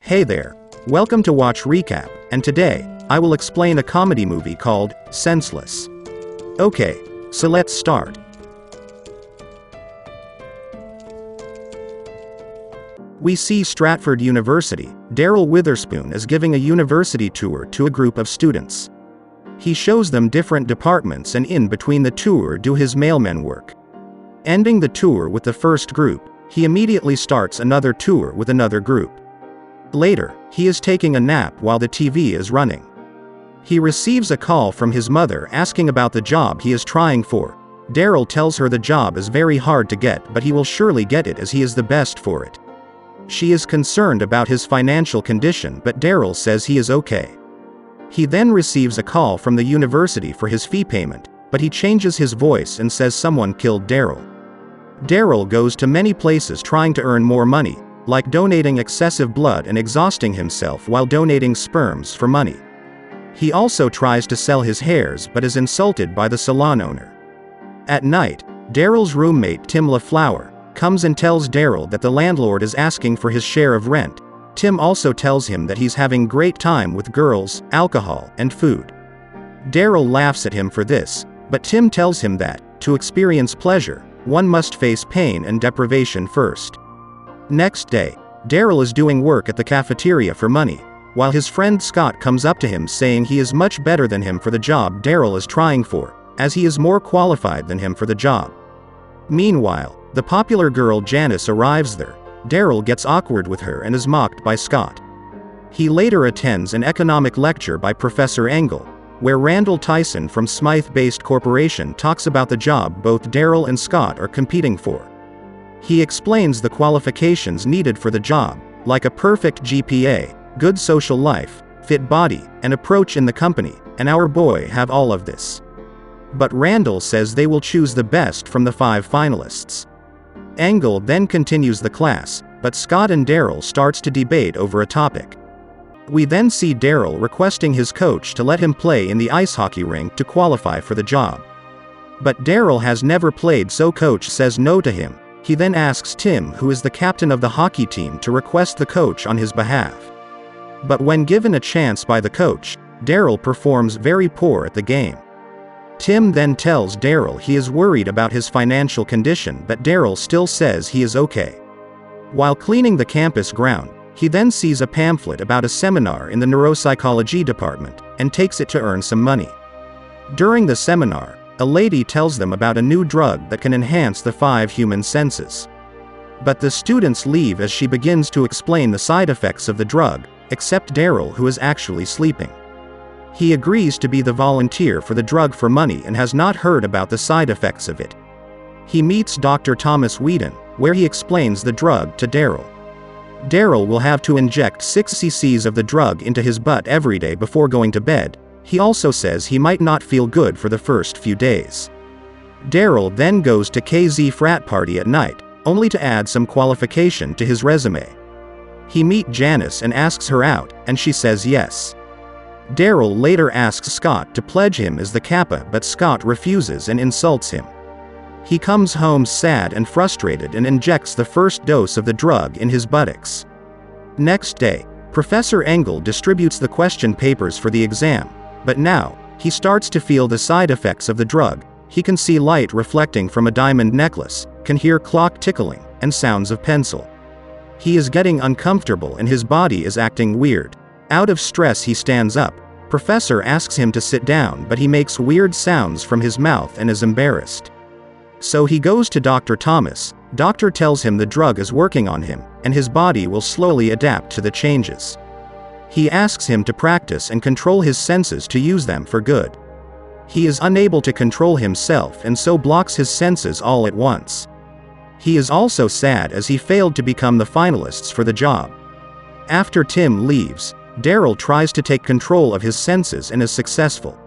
Hey there. Welcome to Watch Recap, and today, I will explain a comedy movie called Senseless. Okay, so let's start. We see Stratford University. Daryl Witherspoon is giving a university tour to a group of students. He shows them different departments, and in between the tour do his mailman work. Ending the tour with the first group, he immediately starts another tour with another group. Later, he is taking a nap while the TV is running. He receives a call from his mother asking about the job he is trying for. Daryl tells her the job is very hard to get, but he will surely get it as he is the best for it. She is concerned about his financial condition, but Daryl says he is okay. He then receives a call from the university for his fee payment, but he changes his voice and says someone killed Daryl. Daryl goes to many places trying to earn more money, like donating excessive blood and exhausting himself while donating sperms for money. He also tries to sell his hairs but is insulted by the salon owner. At night, Daryl's roommate Tim LaFlower comes and tells Daryl that the landlord is asking for his share of rent. Tim also tells him that he's having great time with girls, alcohol, and food. Daryl laughs at him for this, but Tim tells him that, to experience pleasure, one must face pain and deprivation first. Next day, Daryl is doing work at the cafeteria for money, while his friend Scott comes up to him saying he is much better than him for the job Daryl is trying for, as he is more qualified than him for the job. Meanwhile, the popular girl Janice arrives there. Daryl gets awkward with her and is mocked by Scott. He later attends an economic lecture by Professor Engel, where Randall Tyson from Smythe-based corporation talks about the job both Daryl and Scott are competing for. He explains the qualifications needed for the job, like a perfect GPA, good social life, fit body, and approach in the company, and our boy have all of this. But Randall says they will choose the best from the 5 finalists. Engel then continues the class, but Scott and Daryl starts to debate over a topic. We then see Daryl requesting his coach to let him play in the ice hockey rink to qualify for the job. But Daryl has never played, so coach says no to him. He then asks Tim, who is the captain of the hockey team, to request the coach on his behalf. But when given a chance by the coach, Daryl performs very poor at the game. Tim then tells Daryl he is worried about his financial condition, but Daryl still says he is okay. While cleaning the campus ground, he then sees a pamphlet about a seminar in the neuropsychology department, and takes it to earn some money. During the seminar, a lady tells them about a new drug that can enhance the 5 human senses. But the students leave as she begins to explain the side effects of the drug, except Daryl, who is actually sleeping. He agrees to be the volunteer for the drug for money and has not heard about the side effects of it. He meets Dr. Thomas Whedon, where he explains the drug to Daryl. Daryl will have to inject 6 cc's of the drug into his butt every day before going to bed. He also says he might not feel good for the first few days. Daryl then goes to KZ frat party at night, only to add some qualification to his resume. He meets Janice and asks her out, and she says yes. Daryl later asks Scott to pledge him as the Kappa, but Scott refuses and insults him. He comes home sad and frustrated and injects the first dose of the drug in his buttocks. Next day, Professor Engel distributes the question papers for the exam, but now, he starts to feel the side effects of the drug. He can see light reflecting from a diamond necklace, can hear clock tickling, and sounds of pencil. He is getting uncomfortable and his body is acting weird. Out of stress he stands up. Professor asks him to sit down, but he makes weird sounds from his mouth and is embarrassed. So he goes to Dr. Thomas. Doctor tells him the drug is working on him, and his body will slowly adapt to the changes. He asks him to practice and control his senses to use them for good. He is unable to control himself and so blocks his senses all at once. He is also sad as he failed to become the finalists for the job. After Tim leaves, Daryl tries to take control of his senses and is successful.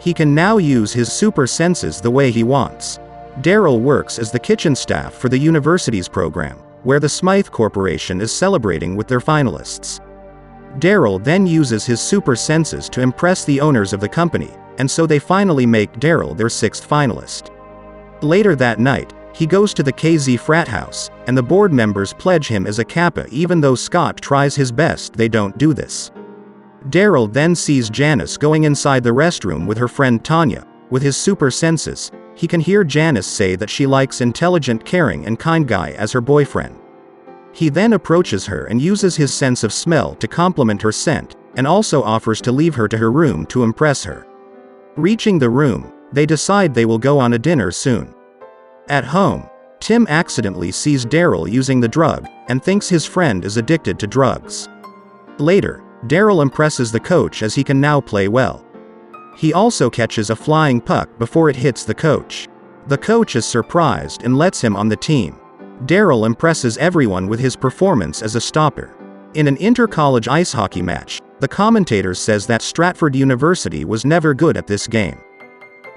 He can now use his super senses the way he wants. Daryl works as the kitchen staff for the university's program, where the Smythe Corporation is celebrating with their finalists. Daryl then uses his super senses to impress the owners of the company, and so they finally make Daryl their 6th finalist. Later that night, He goes to the KZ frat house, and the board members pledge him as a Kappa even though Scott tries his best they don't do this. Daryl then sees Janice going inside the restroom with her friend Tanya. With his super senses, he can hear Janice say that she likes intelligent, caring and kind guy as her boyfriend. He then approaches her and uses his sense of smell to compliment her scent, and also offers to leave her to her room to impress her. Reaching the room, they decide they will go on a dinner soon. At home, Tim accidentally sees Daryl using the drug, and thinks his friend is addicted to drugs. Later, Daryl impresses the coach as he can now play well. He also catches a flying puck before it hits the coach. The coach is surprised and lets him on the team. Daryl impresses everyone with his performance as a stopper. In an inter-college ice hockey match, the commentator says that Stratford University was never good at this game.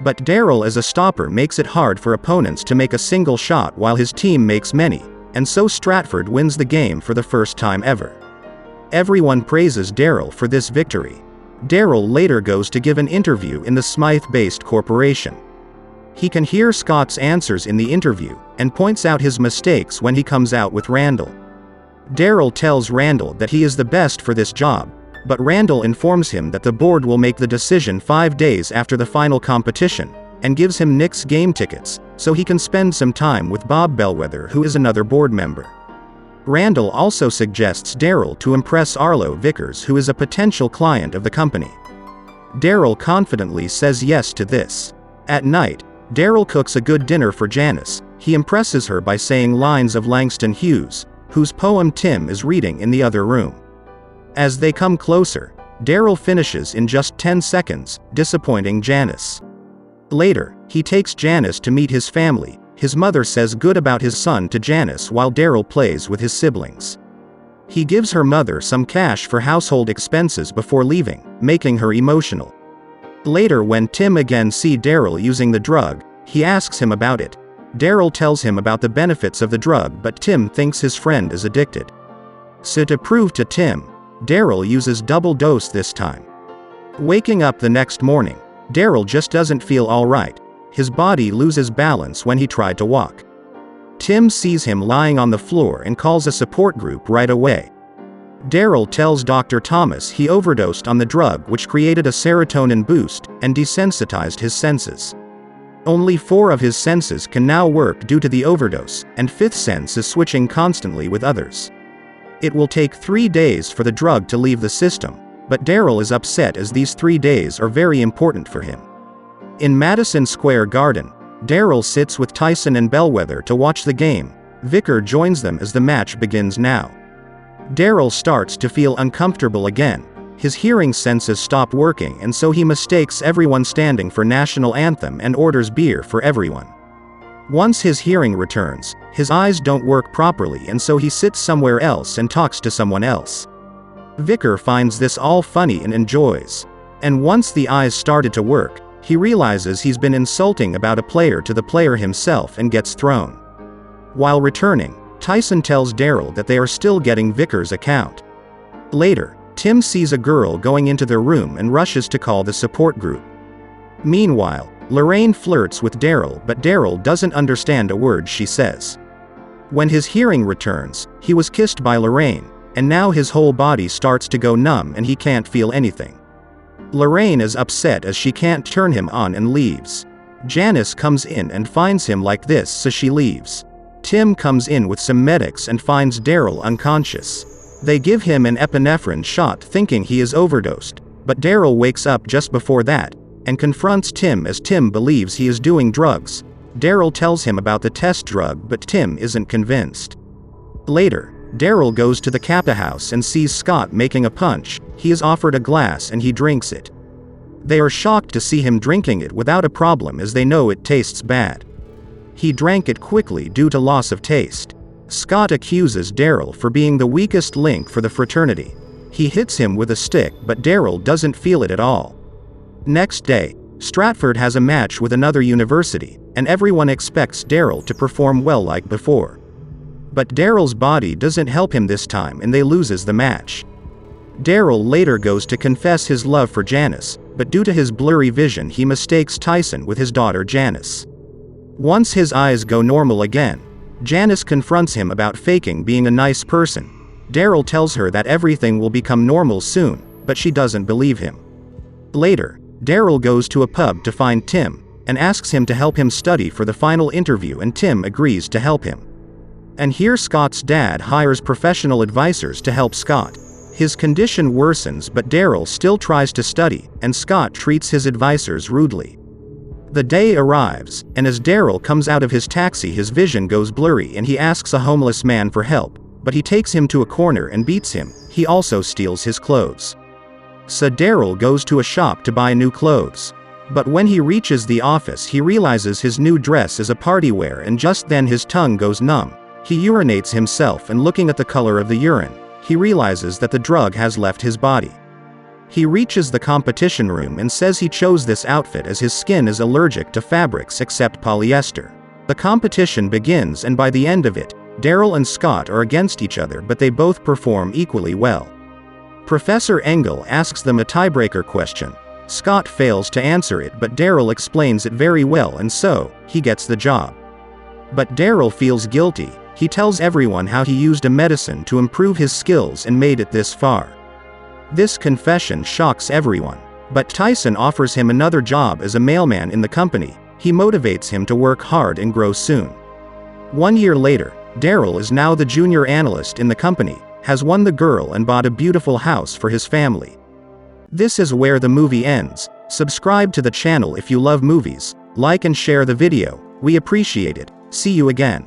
But Daryl as a stopper makes it hard for opponents to make a single shot while his team makes many, and so Stratford wins the game for the first time ever. Everyone praises Daryl for this victory. Daryl later goes to give an interview in the Smythe-based corporation. He can hear Scott's answers in the interview, and points out his mistakes when he comes out with Randall. Daryl tells Randall that he is the best for this job, but Randall informs him that the board will make the decision 5 days after the final competition, and gives him Knicks game tickets, so he can spend some time with Bob Bellwether, who is another board member. Randall also suggests Daryl to impress Arlo Vickers, who is a potential client of the company. Daryl confidently says yes to this. At night, Daryl cooks a good dinner for Janice. He impresses her by saying lines of Langston Hughes, whose poem Tim is reading in the other room. As they come closer, Daryl finishes in just 10 seconds, disappointing Janice. Later, he takes Janice to meet his family. His mother says good about his son to Janice while Daryl plays with his siblings. He gives her mother some cash for household expenses before leaving, making her emotional. Later, when Tim again sees Daryl using the drug, he asks him about it. Daryl tells him about the benefits of the drug, but Tim thinks his friend is addicted. So to prove to Tim, Daryl uses double dose this time. Waking up the next morning, Daryl just doesn't feel alright. His body loses balance when he tried to walk. Tim sees him lying on the floor and calls a support group right away. Daryl tells Dr. Thomas he overdosed on the drug, which created a serotonin boost and desensitized his senses. Only 4 of his senses can now work due to the overdose, and 5th sense is switching constantly with others. It will take 3 days for the drug to leave the system, but Daryl is upset as these 3 days are very important for him. In Madison Square Garden, Daryl sits with Tyson and Bellwether to watch the game. Vicker joins them as the match begins now. Daryl starts to feel uncomfortable again. His hearing senses stop working, and so he mistakes everyone standing for national anthem and orders beer for everyone. Once his hearing returns, his eyes don't work properly, and so he sits somewhere else and talks to someone else. Vicker finds this all funny and enjoys. And once the eyes started to work, he realizes he's been insulting about a player to the player himself and gets thrown. While returning, Tyson tells Daryl that they are still getting Vicker's account. Later, Tim sees a girl going into their room and rushes to call the support group. Meanwhile, Lorraine flirts with Daryl, but Daryl doesn't understand a word she says. When his hearing returns, he was kissed by Lorraine, and now his whole body starts to go numb and he can't feel anything. Lorraine is upset as she can't turn him on and leaves. Janice comes in and finds him like this, so she leaves. Tim comes in with some medics and finds Daryl unconscious. They give him an epinephrine shot thinking he is overdosed, but Daryl wakes up just before that, and confronts Tim as Tim believes he is doing drugs. Daryl tells him about the test drug, but Tim isn't convinced. Later, Daryl goes to the Kappa house and sees Scott making a punch. He is offered a glass and he drinks it. They are shocked to see him drinking it without a problem as they know it tastes bad. He drank it quickly due to loss of taste. Scott accuses Daryl for being the weakest link for the fraternity. He hits him with a stick, but Daryl doesn't feel it at all. Next day, Stratford has a match with another university, and everyone expects Daryl to perform well like before. But Daryl's body doesn't help him this time and they loses the match. Daryl later goes to confess his love for Janice, but due to his blurry vision he mistakes Tyson with his daughter Janice. Once his eyes go normal again, Janice confronts him about faking being a nice person. Daryl tells her that everything will become normal soon, but she doesn't believe him. Later, Daryl goes to a pub to find Tim, and asks him to help him study for the final interview, and Tim agrees to help him. And here Scott's dad hires professional advisors to help Scott. His condition worsens, but Daryl still tries to study, and Scott treats his advisors rudely. The day arrives, and as Daryl comes out of his taxi, his vision goes blurry and he asks a homeless man for help, but he takes him to a corner and beats him. He also steals his clothes. So Daryl goes to a shop to buy new clothes. But when he reaches the office, he realizes his new dress is a party wear, and just then his tongue goes numb. He urinates himself, and looking at the color of the urine, he realizes that the drug has left his body. He reaches the competition room and says he chose this outfit as his skin is allergic to fabrics except polyester. The competition begins, and by the end of it, Daryl and Scott are against each other, but they both perform equally well. Professor Engel asks them a tiebreaker question. Scott fails to answer it, but Daryl explains it very well, and so, he gets the job. But Daryl feels guilty. He tells everyone how he used a medicine to improve his skills and made it this far. This confession shocks everyone. But Tyson offers him another job as a mailman in the company. He motivates him to work hard and grow soon. 1 year later, Daryl is now the junior analyst in the company, has won the girl and bought a beautiful house for his family. This is where the movie ends. Subscribe to the channel if you love movies, like and share the video, we appreciate it. See you again.